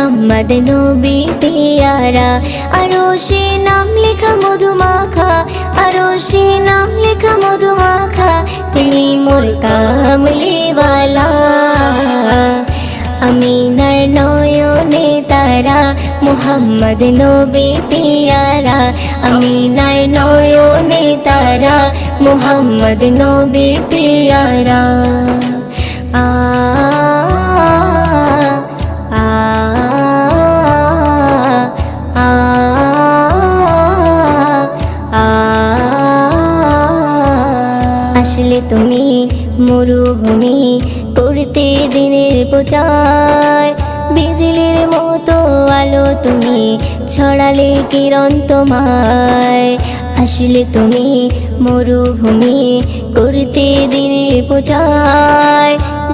मुहम्मद नबी प्यारा। अरोशे नाम लिखा मधुमाखा, अरोशे नाम लिखा मधुमाखा, तिनी मोर कामलीवाला। आमिनार नयने तारा मुहम्मद नबी प्यारा। आमिनार नयने तारा मुहम्मद नबी प्यारा। आ आ आ आ আসলে তুমি মরুভূমি করতে দিনের প্রচার, বিজলির মতো আলো তুমি ছড়ালে কিরণ তোমায়। আসলে তুমি মরুভূমি করতে দিনের প্রচার,